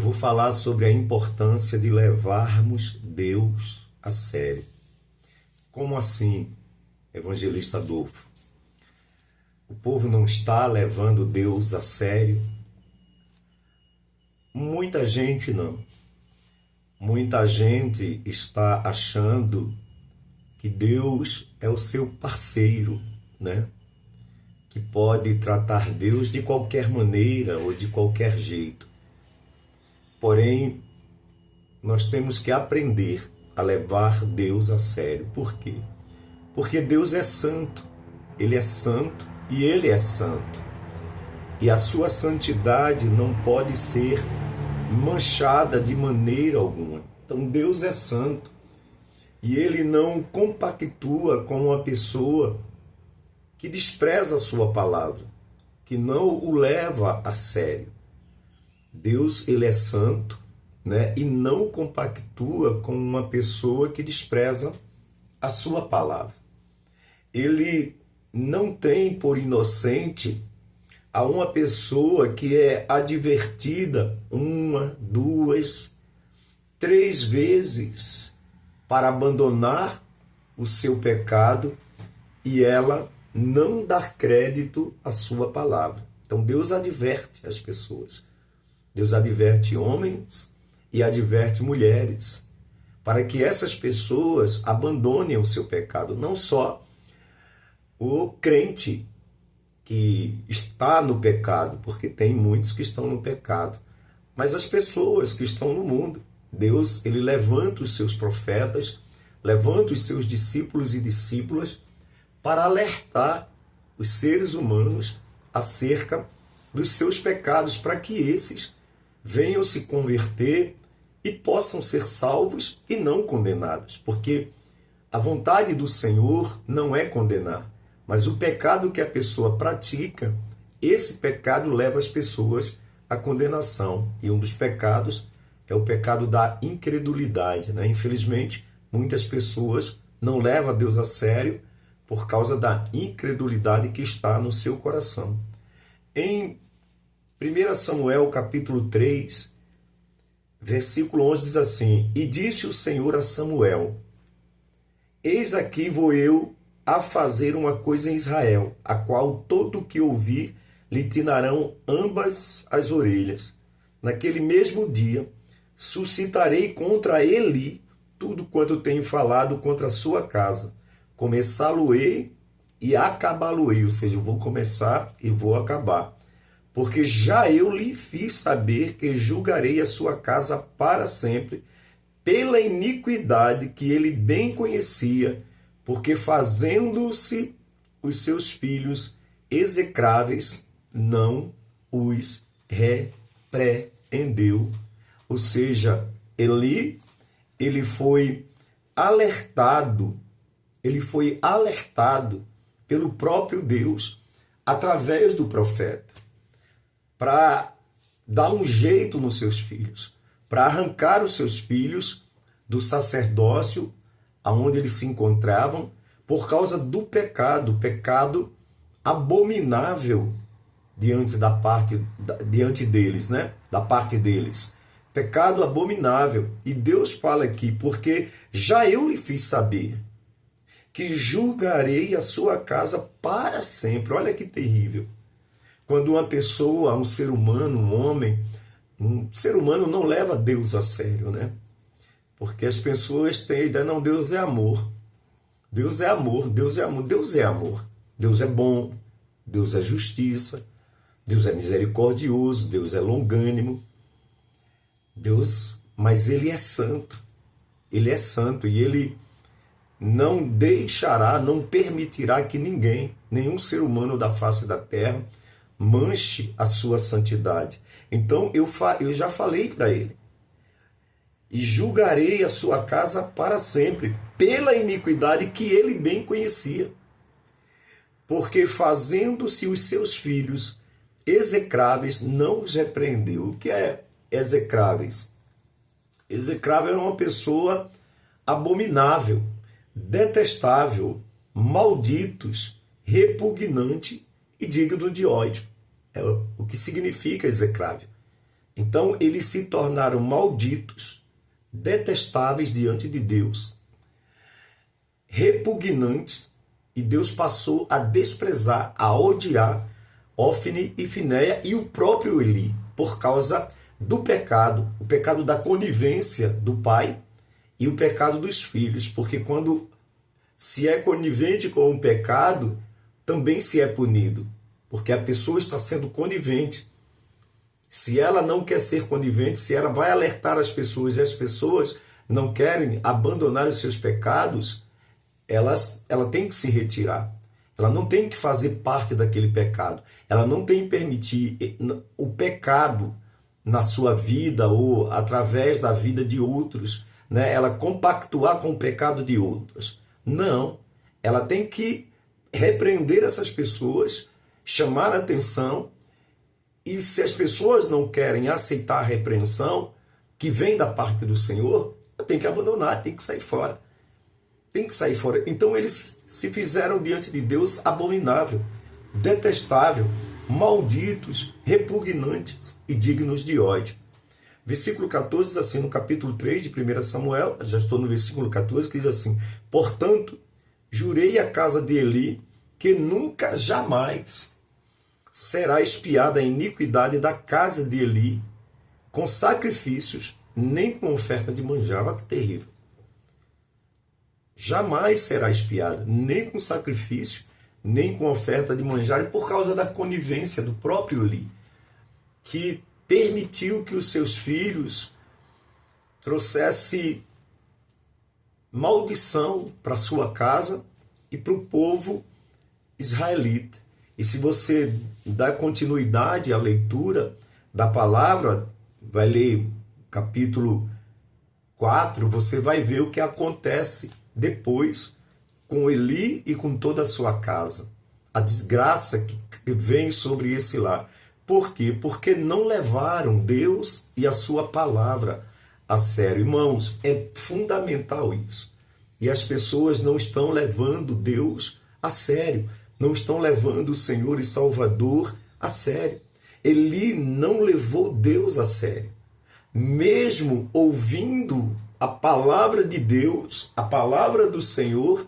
vou falar sobre a importância de levarmos Deus a sério. Como assim, evangelista Adolfo? O povo não está levando Deus a sério? Muita gente não. Muita gente está achando que Deus é o seu parceiro, né? Que pode tratar Deus de qualquer maneira ou de qualquer jeito. Porém, nós temos que aprender a levar Deus a sério. Por quê? Porque Deus é santo. Ele é santo e Ele é santo. E a sua santidade não pode ser manchada de maneira alguma. Então Deus é santo. E Ele não compactua com uma pessoa que despreza a sua palavra, que não o leva a sério. Deus, Ele é santo, né? E não compactua com uma pessoa que despreza a sua palavra. Ele não tem por inocente a uma pessoa que é advertida 1, 2, 3 vezes para abandonar o seu pecado e ela não dar crédito à sua palavra. Então Deus adverte as pessoas. Deus adverte homens e adverte mulheres para que essas pessoas abandonem o seu pecado. Não só o crente que está no pecado, porque tem muitos que estão no pecado, mas as pessoas que estão no mundo. Deus, Ele levanta os seus profetas, levanta os seus discípulos e discípulas para alertar os seres humanos acerca dos seus pecados, para que esses venham se converter e possam ser salvos e não condenados. Porque a vontade do Senhor não é condenar, mas o pecado que a pessoa pratica, esse pecado leva as pessoas à condenação. E um dos pecados é o pecado da incredulidade, né? Infelizmente, muitas pessoas não levam a Deus a sério por causa da incredulidade que está no seu coração. Em 1 Samuel capítulo 3, versículo 11 diz assim: E disse o Senhor a Samuel: Eis aqui vou eu a fazer uma coisa em Israel, a qual todo o que ouvir lhe tinarão ambas as orelhas. Naquele mesmo dia suscitarei contra Eli tudo quanto tenho falado contra a sua casa. Começá-lo-ei e acabá-lo-ei, ou seja, eu vou começar e vou acabar. Porque já eu lhe fiz saber que julgarei a sua casa para sempre, pela iniquidade que ele bem conhecia, porque fazendo-se os seus filhos execráveis, não os repreendeu. Ou seja, ele foi alertado pelo próprio Deus através do profeta para dar um jeito nos seus filhos, para arrancar os seus filhos do sacerdócio aonde eles se encontravam por causa do pecado abominável diante deles, né? Da parte deles. Pecado abominável. E Deus fala aqui, porque já eu lhe fiz saber que julgarei a sua casa para sempre. Olha que terrível. Quando uma pessoa, um ser humano, um homem, um ser humano não leva Deus a sério, né? Porque as pessoas têm a ideia, não, Deus é amor. Deus é amor, Deus é amor, Deus é amor. Deus é bom, Deus é justiça, Deus é misericordioso, Deus é longânimo. Mas Ele é santo. Ele é santo e Ele não deixará, não permitirá que ninguém, nenhum ser humano da face da terra, manche a sua santidade. Então eu já falei para ele: e julgarei a sua casa para sempre, pela iniquidade que ele bem conhecia. Porque fazendo-se os seus filhos execráveis, não os repreendeu. O que é execráveis? Execrável é uma pessoa abominável, detestável, malditos, repugnante e digno de ódio. É o que significa execrável. Então, eles se tornaram malditos, detestáveis diante de Deus, repugnantes, e Deus passou a desprezar, a odiar Ofni e Finéia e o próprio Eli, por causa do pecado, o pecado da conivência do pai e o pecado dos filhos, porque quando se é conivente com o pecado, também se é punido, porque a pessoa está sendo conivente. Se ela não quer ser conivente, se ela vai alertar as pessoas e as pessoas não querem abandonar os seus pecados, ela tem que se retirar. Ela não tem que fazer parte daquele pecado. Ela não tem que permitir o pecado na sua vida ou através da vida de outros, né? Ela compactuar com o pecado de outros. Não. Ela tem que repreender essas pessoas, chamar a atenção, e se as pessoas não querem aceitar a repreensão que vem da parte do Senhor, tem que abandonar, tem que sair fora. Tem que sair fora. Então eles se fizeram diante de Deus abominável, detestável, malditos, repugnantes e dignos de ódio. Versículo 14 diz assim, no capítulo 3 de 1 Samuel, já estou no versículo 14, que diz assim: portanto, jurei à casa de Eli que nunca jamais será expiada a iniquidade da casa de Eli com sacrifícios, nem com oferta de manjar. Olha que terrível. Jamais será expiada, nem com sacrifício, nem com oferta de manjar, e por causa da conivência do próprio Eli, que permitiu que os seus filhos trouxessem maldição para sua casa e para o povo israelita. E se você dá continuidade à leitura da palavra, vai ler capítulo 4, você vai ver o que acontece depois com Eli e com toda a sua casa. A desgraça que vem sobre esse lar. Por quê? Porque não levaram Deus e a sua palavra a sério. Irmãos, é fundamental isso. E as pessoas não estão levando Deus a sério. Não estão levando o Senhor e Salvador a sério. Eli não levou Deus a sério. Mesmo ouvindo a palavra de Deus, a palavra do Senhor,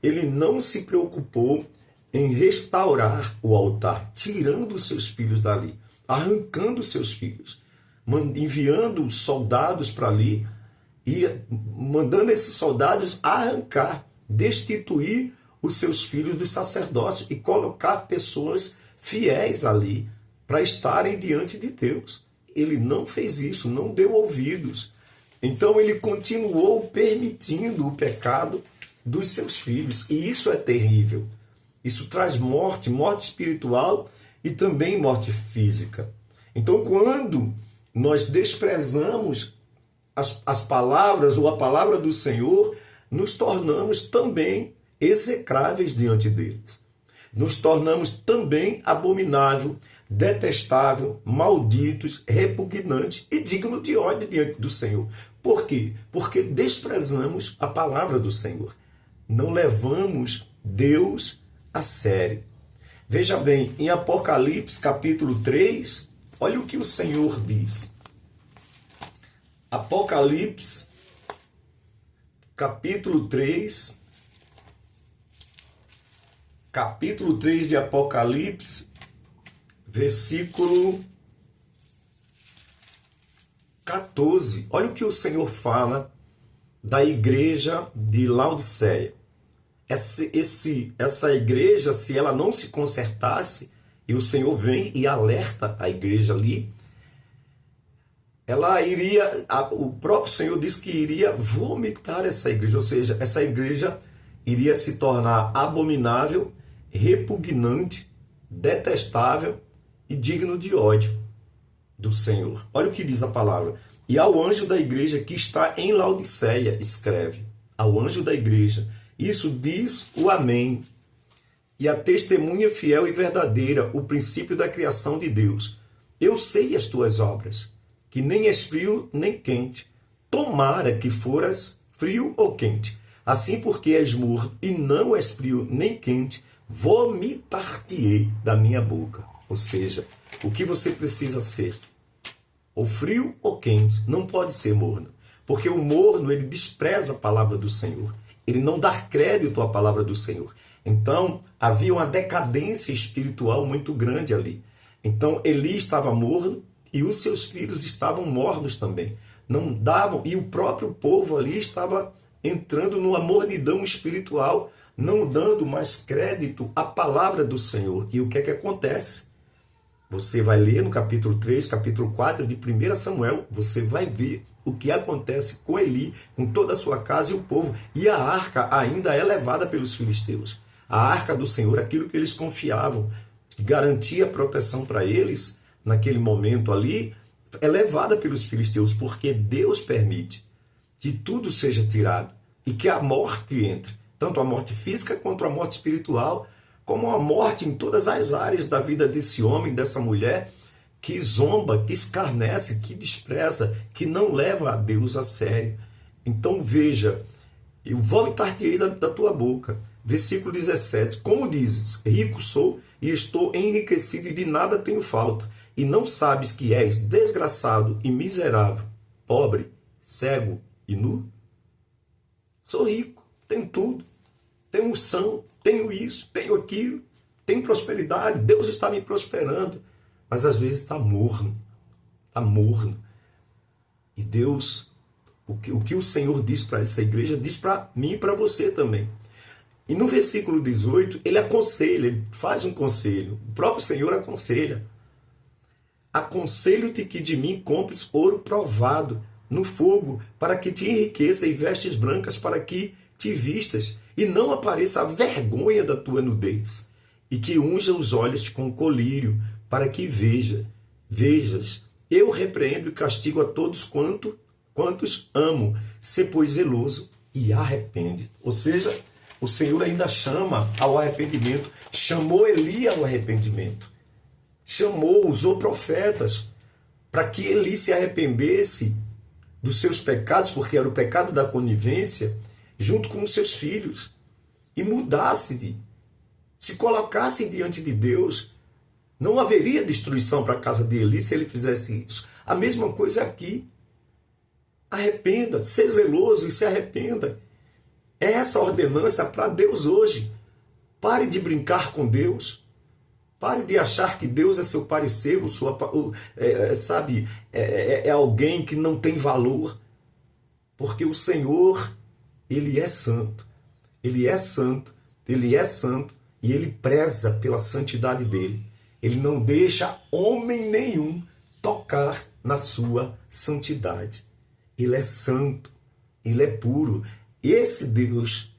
ele não se preocupou em restaurar o altar, tirando os seus filhos dali, arrancando os seus filhos, enviando soldados para ali e mandando esses soldados arrancar, destituir os seus filhos do sacerdócio e colocar pessoas fiéis ali para estarem diante de Deus. Ele não fez isso, não deu ouvidos. Então ele continuou permitindo o pecado dos seus filhos. E isso é terrível. Isso traz morte, morte espiritual e também morte física. Então quando nós desprezamos as palavras ou a palavra do Senhor, nos tornamos também execráveis diante deles. Nos tornamos também abominável, detestável, malditos, repugnantes e dignos de ódio diante do Senhor. Por quê? Porque desprezamos a palavra do Senhor. Não levamos Deus a sério. Veja bem, em Apocalipse capítulo 3, olha o que o Senhor diz. Apocalipse capítulo 3, de Apocalipse, versículo 14. Olha o que o Senhor fala da igreja de Laodiceia. Essa igreja, se ela não se consertasse, e o Senhor vem e alerta a igreja ali, ela iria, o próprio Senhor disse que iria vomitar essa igreja, ou seja, essa igreja iria se tornar abominável, repugnante, detestável e digno de ódio do Senhor. Olha o que diz a palavra. E ao anjo da igreja que está em Laodiceia, escreve, ao anjo da igreja, isso diz o Amém, e a testemunha fiel e verdadeira, o princípio da criação de Deus. Eu sei as tuas obras, que nem és frio nem quente. Tomara que foras frio ou quente. Assim, porque és morno e não és frio nem quente, vomitar-te-ei da minha boca. Ou seja, o que você precisa ser? ou frio ou quente, não pode ser morno. Porque o morno, ele despreza a palavra do Senhor. Ele não dá crédito à palavra do Senhor. Então, havia uma decadência espiritual muito grande ali. Então, Eli estava morno e os seus filhos estavam mornos também. Não davam, e o próprio povo ali estava entrando numa mornidão espiritual, não dando mais crédito à palavra do Senhor. E o que é que acontece? Você vai ler no capítulo 3, capítulo 4 de 1 Samuel, você vai ver o que acontece com Eli, com toda a sua casa e o povo. E a arca ainda é levada pelos filisteus. A arca do Senhor, aquilo que eles confiavam, que garantia proteção para eles, naquele momento ali, é levada pelos filisteus, porque Deus permite que tudo seja tirado e que a morte entre, tanto a morte física quanto a morte espiritual, como a morte em todas as áreas da vida desse homem, dessa mulher, que zomba, que escarnece, que despreza, que não leva a Deus a sério. Então veja, eu vomitar-te-ei da tua boca. Versículo 17, como dizes, rico sou e estou enriquecido e de nada tenho falta, e não sabes que és desgraçado e miserável, pobre, cego e nu? Sou rico, tenho tudo, tenho unção, tenho isso, tenho aquilo, tenho prosperidade, Deus está me prosperando, mas às vezes está morno, está morno. E Deus, o que o Senhor diz para essa igreja, diz para mim e para você também. E no versículo 18, ele aconselha, ele faz um conselho. O próprio Senhor aconselha. Aconselho-te que de mim compres ouro provado no fogo, para que te enriqueça, e vestes brancas para que te vistas, e não apareça a vergonha da tua nudez, e que unja os olhos com colírio, para que vejas. Eu repreendo e castigo a todos quantos amo. Sê, pois, zeloso e arrepende. Ou seja, o Senhor ainda chama ao arrependimento, chamou Eli ao arrependimento, usou profetas para que Eli se arrependesse dos seus pecados, porque era o pecado da conivência, junto com os seus filhos, e mudasse, se colocasse diante de Deus. Não haveria destruição para a casa de Eli se ele fizesse isso. A mesma coisa aqui. Arrependa, seja zeloso e se arrependa. É essa ordenança para Deus hoje. Pare de brincar com Deus. Pare de achar que Deus é seu parecer, é alguém que não tem valor. Porque o Senhor, Ele é santo. Ele é santo. Ele é santo. E Ele preza pela santidade dEle. Ele não deixa homem nenhum tocar na sua santidade. Ele é santo. Ele é puro. Esse Deus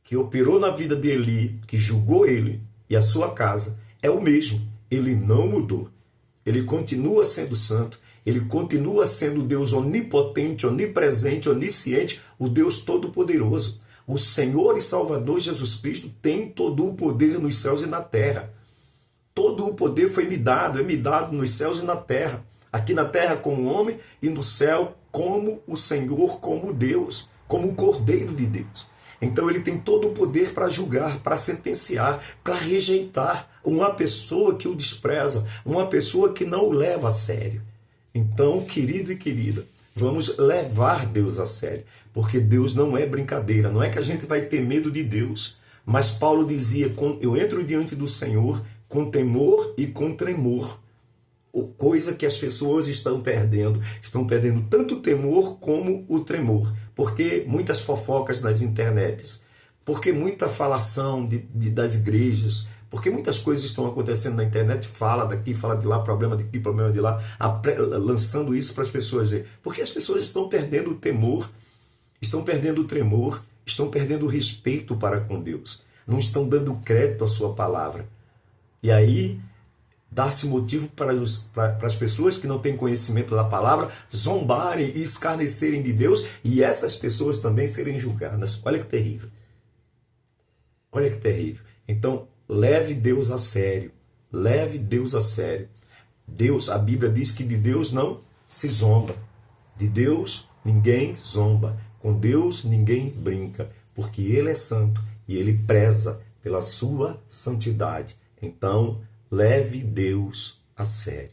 que operou na vida de Eli, que julgou ele e a sua casa, é o mesmo. Ele não mudou. Ele continua sendo santo. Ele continua sendo o Deus onipotente, onipresente, onisciente, o Deus todo-poderoso. O Senhor e Salvador Jesus Cristo tem todo o poder nos céus e na terra. Todo o poder foi me dado, é me dado nos céus e na terra. Aqui na terra como homem e no céu como o Senhor, como Deus, como o Cordeiro de Deus. Então ele tem todo o poder para julgar, para sentenciar, para rejeitar uma pessoa que o despreza, uma pessoa que não o leva a sério. Então, querido e querida, vamos levar Deus a sério, porque Deus não é brincadeira, não é que a gente vai ter medo de Deus, mas Paulo dizia, eu entro diante do Senhor com temor e com tremor, coisa que as pessoas estão perdendo tanto o temor como o tremor, porque muitas fofocas nas internets, porque muita falação das igrejas, porque muitas coisas estão acontecendo na internet, fala daqui, fala de lá, problema daqui, problema de lá, lançando isso para as pessoas verem. Porque as pessoas estão perdendo o temor, estão perdendo o tremor, estão perdendo o respeito para com Deus, não estão dando crédito à sua palavra. E aí, dá-se motivo para as pessoas que não têm conhecimento da palavra zombarem e escarnecerem de Deus, e essas pessoas também serem julgadas. Olha que terrível. Olha que terrível. Então, leve Deus a sério. Leve Deus a sério. Deus, a Bíblia diz que de Deus não se zomba. De Deus ninguém zomba. Com Deus ninguém brinca. Porque Ele é santo e Ele preza pela sua santidade. Então, leve Deus a sério.